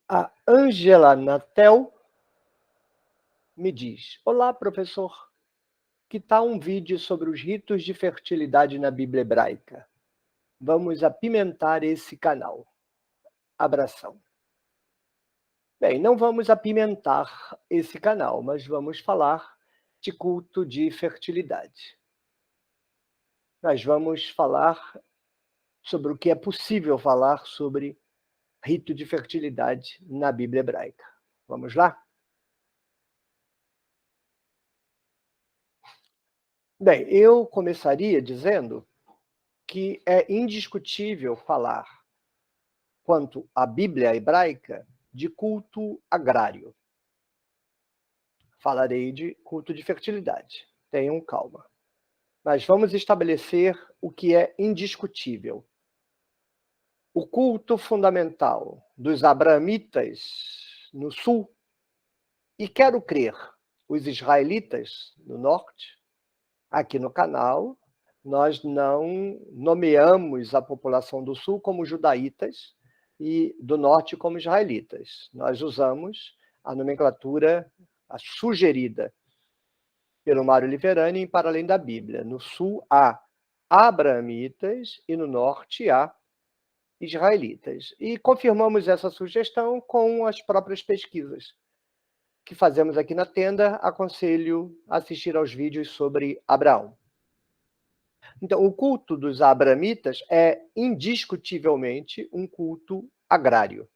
A Ângela Natel me diz: Olá, professor. Que tal um vídeo sobre os ritos de fertilidade na Bíblia hebraica? Vamos apimentar esse canal. Abração. Bem, não vamos apimentar esse canal, mas vamos falar de culto de fertilidade. Nós vamos falar sobre o que é possível falar sobre rito de fertilidade na Bíblia hebraica. Vamos lá? Bem, eu começaria dizendo que é indiscutível falar, quanto à Bíblia hebraica, de culto agrário. Falarei de culto de fertilidade. Tenham calma. Mas vamos estabelecer o que é indiscutível. O culto fundamental dos abramitas no sul, e quero crer, os israelitas no norte, aqui no canal, nós não nomeamos a população do sul como judaítas e do norte como israelitas. Nós usamos a nomenclatura sugerida pelo Mário Liverani em Para Além da Bíblia. No sul há abramitas e no norte há israelitas. E confirmamos essa sugestão com as próprias pesquisas que fazemos aqui na tenda. Aconselho a assistir aos vídeos sobre Abraão. Então, o culto dos abramitas é indiscutivelmente um culto agrário.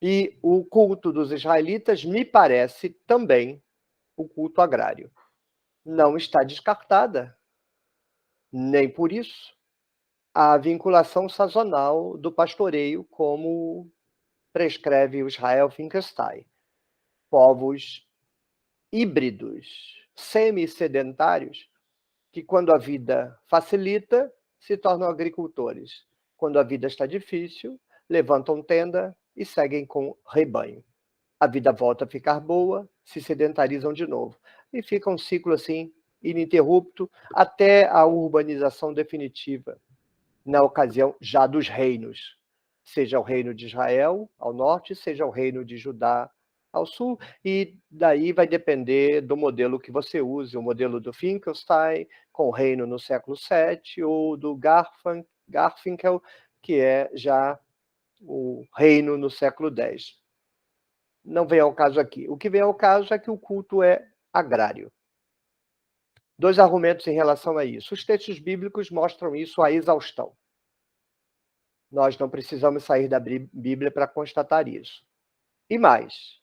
E o culto dos israelitas me parece também o culto agrário. Não está descartada, nem por isso, a vinculação sazonal do pastoreio, como prescreve o Israel Finkelstein. Povos híbridos, semi-sedentários, que quando a vida facilita, se tornam agricultores. Quando a vida está difícil, levantam tenda e seguem com rebanho. A vida volta a ficar boa, se sedentarizam de novo. E fica um ciclo assim, ininterrupto, até a urbanização definitiva, na ocasião já dos reinos. Seja o reino de Israel ao norte, seja o reino de Judá ao sul, e daí vai depender do modelo que você use, o modelo do Finkelstein, com o reino no século VII, ou do Garfinkel, que é já o reino no século X. Não vem ao caso aqui. O que vem ao caso é que o culto é agrário. Dois argumentos em relação a isso. Os textos bíblicos mostram isso à exaustão. Nós não precisamos sair da Bíblia para constatar isso. E mais,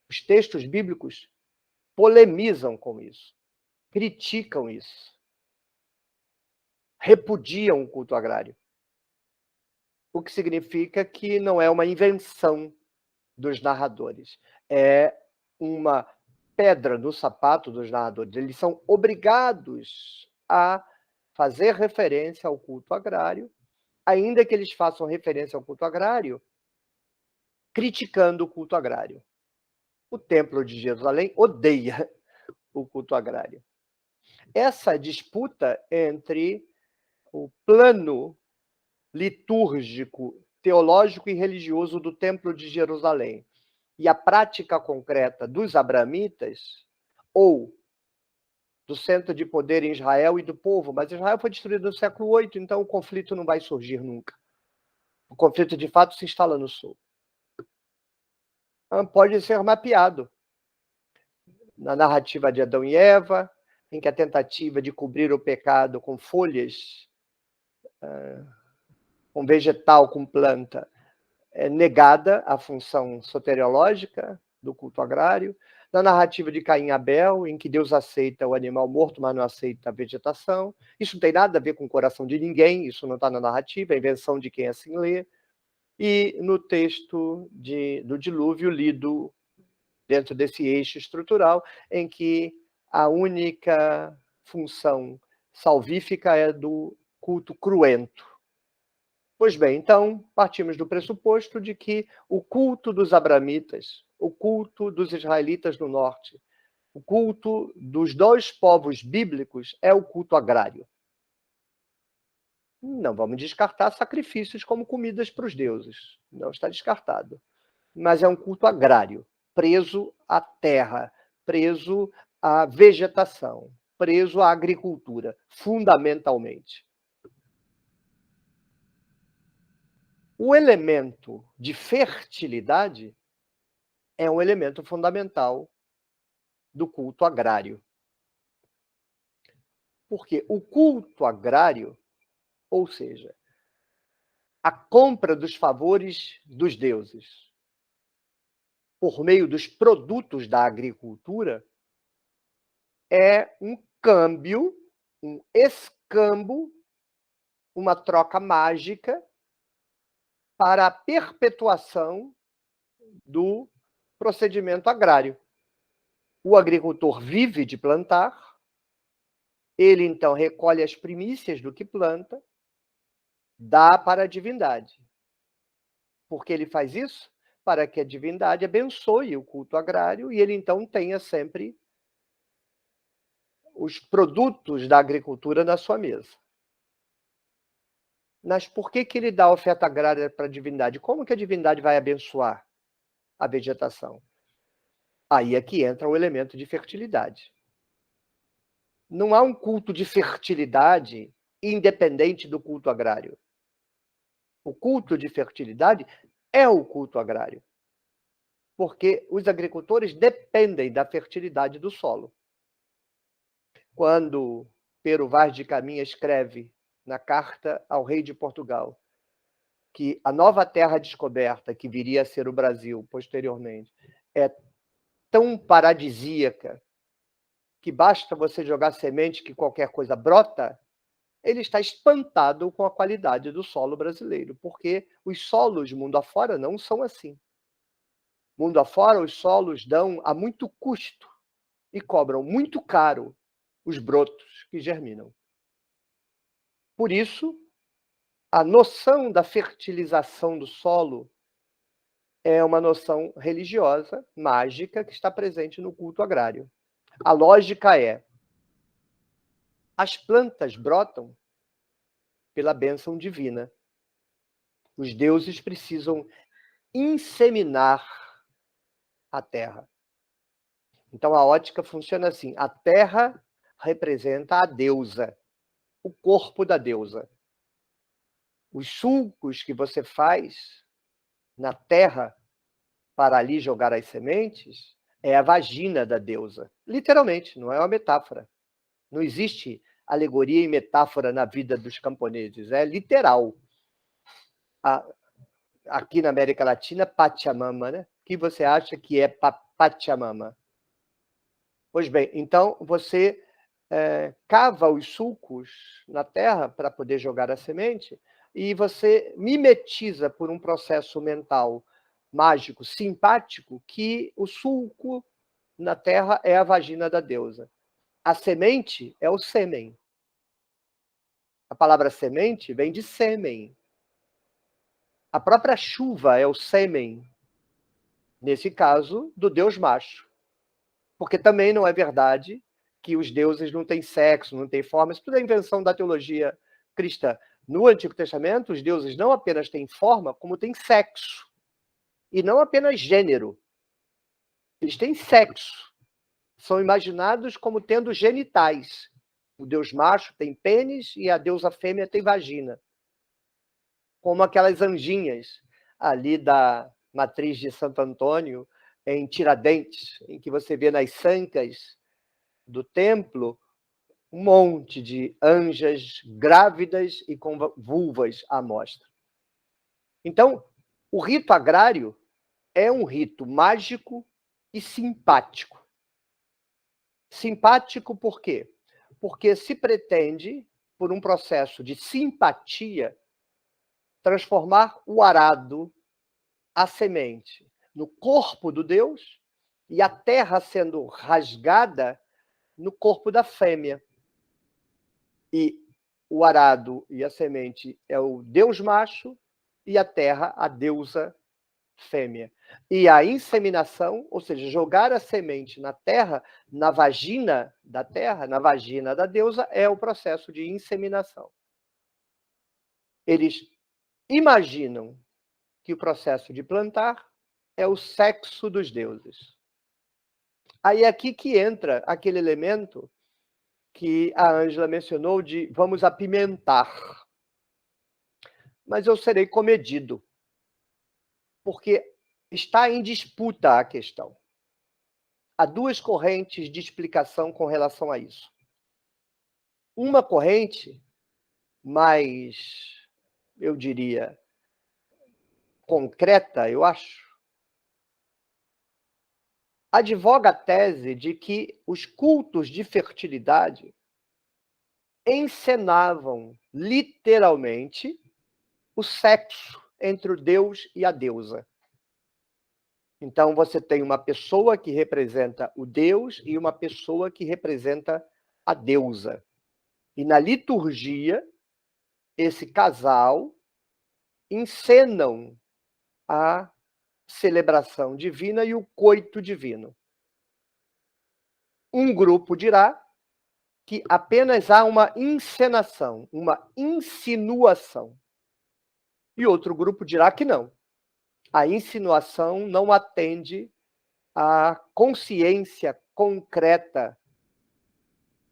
os textos bíblicos polemizam com isso, criticam isso, repudiam o culto agrário. O que significa que não é uma invenção dos narradores, é uma pedra no sapato dos narradores. Eles são obrigados a fazer referência ao culto agrário, ainda que eles façam referência ao culto agrário, criticando o culto agrário. O Templo de Jerusalém odeia o culto agrário. Essa disputa entre o plano litúrgico, teológico e religioso do Templo de Jerusalém e a prática concreta dos abramitas, ou do centro de poder em Israel e do povo, mas Israel foi destruído no século VIII, então o conflito não vai surgir nunca. O conflito, de fato, se instala no sul. Pode ser mapeado na narrativa de Adão e Eva, em que a tentativa de cobrir o pecado com folhas, com vegetal, com planta, é negada a função soteriológica do culto agrário. Na narrativa de Caim e Abel, em que Deus aceita o animal morto, mas não aceita a vegetação. Isso não tem nada a ver com o coração de ninguém, isso não está na narrativa, é invenção de quem assim lê. E no texto do dilúvio, lido dentro desse eixo estrutural, em que a única função salvífica é do culto cruento. Pois bem, então, partimos do pressuposto de que o culto dos abramitas, o culto dos israelitas no norte, o culto dos dois povos bíblicos é o culto agrário. Não vamos descartar sacrifícios como comidas para os deuses. Não está descartado. mas é um culto agrário, preso à terra, preso à vegetação, preso à agricultura, fundamentalmente. O elemento de fertilidade é um elemento fundamental do culto agrário. Porque o culto agrário, ou seja, a compra dos favores dos deuses por meio dos produtos da agricultura, é um câmbio, um escambo, uma troca mágica para a perpetuação do procedimento agrário. O agricultor vive de plantar, ele então recolhe as primícias do que planta, dá para a divindade. Por que ele faz isso? Para que a divindade abençoe o culto agrário e ele então tenha sempre os produtos da agricultura na sua mesa. Mas por que ele dá a oferta agrária para a divindade? Como que a divindade vai abençoar a vegetação? Aí é que entra o elemento de fertilidade. Não há um culto de fertilidade independente do culto agrário. O culto de fertilidade é o culto agrário, porque os agricultores dependem da fertilidade do solo. Quando Pero Vaz de Caminha escreve na carta ao rei de Portugal que a nova terra descoberta, que viria a ser o Brasil posteriormente, é tão paradisíaca que basta você jogar semente que qualquer coisa brota, ele está espantado com a qualidade do solo brasileiro, porque os solos mundo afora não são assim. Mundo afora, os solos dão a muito custo e cobram muito caro os brotos que germinam. Por isso, a noção da fertilização do solo é uma noção religiosa, mágica, que está presente no culto agrário. A lógica é: as plantas brotam pela bênção divina. Os deuses precisam inseminar a terra. Então a ótica funciona assim: a terra representa a deusa, o corpo da deusa. Os sulcos que você faz na terra para ali jogar as sementes é a vagina da deusa. Literalmente, não é uma metáfora. Não existe alegoria e metáfora na vida dos camponeses, é literal. Aqui na América Latina, Pachamama, né? O que você acha que é Pachamama? Pois bem, então você cava os sulcos na terra para poder jogar a semente e você mimetiza por um processo mental mágico, simpático, que o sulco na terra é a vagina da deusa. A semente é o sêmen. A palavra semente vem de sêmen. A própria chuva é o sêmen, nesse caso, do deus macho. Porque também não é verdade que os deuses não têm sexo, não têm forma. Isso tudo é invenção da teologia cristã. No Antigo Testamento, os deuses não apenas têm forma, como têm sexo. E não apenas gênero. Eles têm sexo. São imaginados como tendo genitais. O deus macho tem pênis e a deusa fêmea tem vagina. Como aquelas anjinhas ali da matriz de Santo Antônio, em Tiradentes, em que você vê nas sancas do templo um monte de anjas grávidas e com vulvas à mostra. Então, o rito agrário é um rito mágico e simpático. Simpático por quê? Porque se pretende, por um processo de simpatia, transformar o arado, a semente, no corpo do Deus e a terra sendo rasgada no corpo da fêmea. E o arado e a semente é o Deus macho e a terra a deusa fêmea. E a inseminação, ou seja, jogar a semente na terra, na vagina da terra, na vagina da deusa, é o processo de inseminação. Eles imaginam que o processo de plantar é o sexo dos deuses. Aí é aqui que entra aquele elemento que a Ângela mencionou de vamos apimentar. Mas eu serei comedido, porque está em disputa a questão. Há duas correntes de explicação com relação a isso. Uma corrente mais, eu diria, concreta, eu acho, advoga a tese de que os cultos de fertilidade encenavam literalmente o sexo entre o deus e a deusa. Então você tem uma pessoa que representa o deus e uma pessoa que representa a deusa. E na liturgia, esse casal encenam a celebração divina e o coito divino. Um grupo dirá que apenas há uma encenação, uma insinuação. E outro grupo dirá que não. A insinuação não atende à consciência concreta,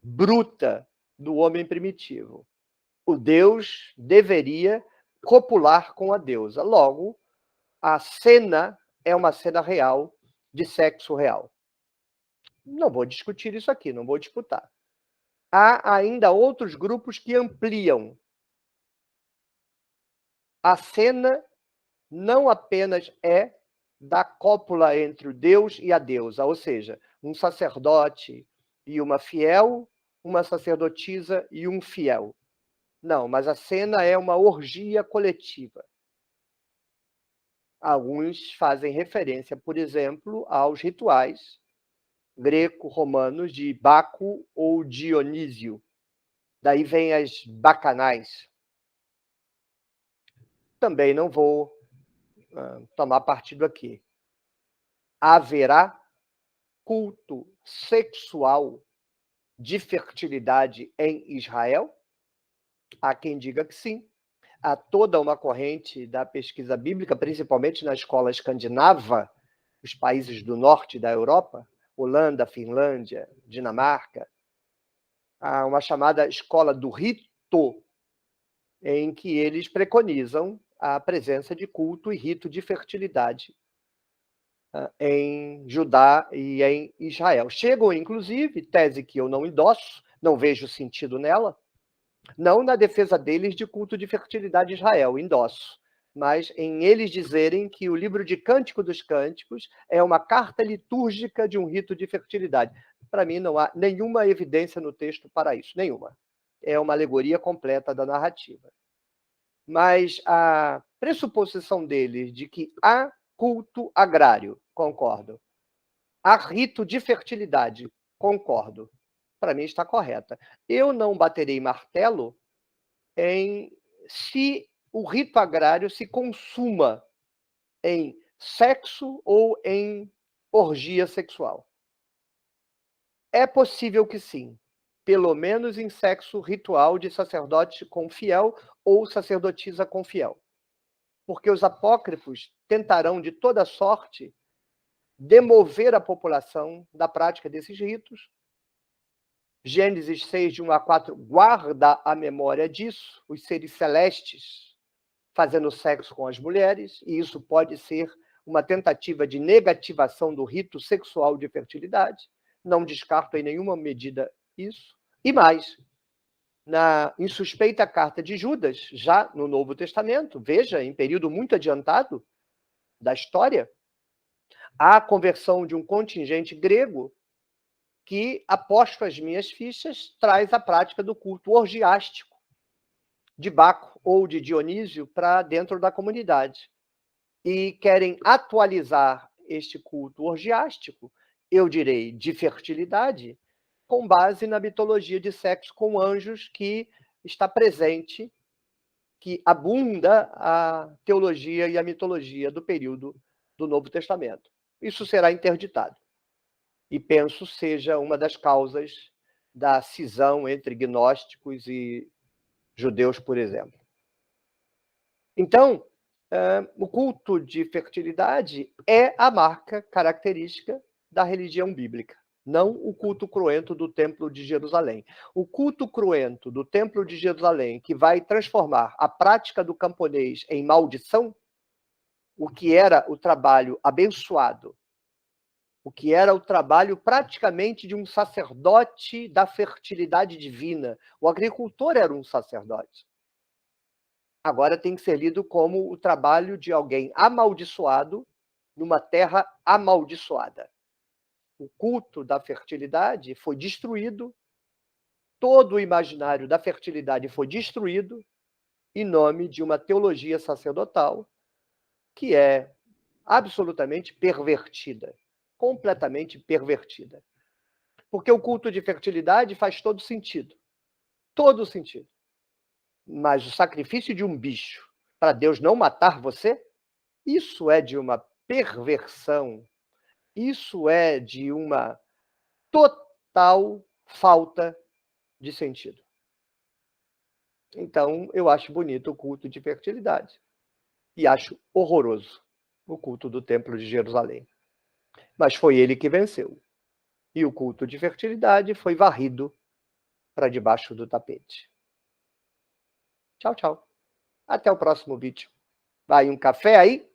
bruta do homem primitivo. O Deus deveria copular com a deusa. Logo, a cena é uma cena real, de sexo real. Não vou discutir isso aqui, não vou disputar. Há ainda outros grupos que ampliam. A cena não apenas é da cópula entre o Deus e a deusa, ou seja, um sacerdote e uma fiel, uma sacerdotisa e um fiel. Não, mas a cena é uma orgia coletiva. Alguns fazem referência, por exemplo, aos rituais greco-romanos de Baco ou Dionísio. Daí vem as bacanais. Também não vou tomar partido aqui. Haverá culto sexual de fertilidade em Israel? Há quem diga que sim. Há toda uma corrente da pesquisa bíblica, principalmente na escola escandinava, os países do norte da Europa, Holanda, Finlândia, Dinamarca, há uma chamada escola do rito, em que eles preconizam a presença de culto e rito de fertilidade em Judá e em Israel. Chegam, inclusive, tese que eu não endosso, não vejo sentido nela, não na defesa deles de culto de fertilidade em Israel, endosso, mas em eles dizerem que o livro de Cântico dos Cânticos é uma carta litúrgica de um rito de fertilidade. Para mim, não há nenhuma evidência no texto para isso, nenhuma. É uma alegoria completa da narrativa. Mas a pressuposição deles de que há culto agrário, concordo. Há rito de fertilidade, concordo. Para mim está correta. Eu não baterei martelo em se o rito agrário se consuma em sexo ou em orgia sexual. É possível que sim, pelo menos em sexo ritual de sacerdote com fiel ou sacerdotisa com fiel. Porque os apócrifos tentarão de toda sorte demover a população da prática desses ritos. Gênesis 6, de 1 a 4, guarda a memória disso, os seres celestes fazendo sexo com as mulheres, e isso pode ser uma tentativa de negativação do rito sexual de fertilidade. Não descarto em nenhuma medida isso. E mais, na insuspeita carta de Judas, já no Novo Testamento, veja, em período muito adiantado da história, há a conversão de um contingente grego que, aposto as minhas fichas, traz a prática do culto orgiástico de Baco ou de Dionísio para dentro da comunidade. E querem atualizar este culto orgiástico, eu direi, de fertilidade, com base na mitologia de sexo com anjos que está presente, que abunda a teologia e a mitologia do período do Novo Testamento. Isso será interditado. E penso seja uma das causas da cisão entre gnósticos e judeus, por exemplo. Então, O culto de fertilidade é a marca característica da religião bíblica, não o culto cruento do Templo de Jerusalém. O culto cruento do Templo de Jerusalém, que vai transformar a prática do camponês em maldição, o que era o trabalho abençoado, o que era o trabalho praticamente de um sacerdote da fertilidade divina. O agricultor era um sacerdote. Agora tem que ser lido como o trabalho de alguém amaldiçoado numa terra amaldiçoada. O culto da fertilidade foi destruído, todo o imaginário da fertilidade foi destruído em nome de uma teologia sacerdotal que é absolutamente pervertida, completamente pervertida. Porque o culto de fertilidade faz todo sentido. Todo sentido. Mas o sacrifício de um bicho para Deus não matar você, isso é de uma perversão, isso é de uma total falta de sentido. Então, eu acho bonito o culto de fertilidade e acho horroroso o culto do Templo de Jerusalém. Mas foi ele que venceu. E o culto de fertilidade foi varrido para debaixo do tapete. Tchau, tchau. Até o próximo vídeo. Vai um café aí?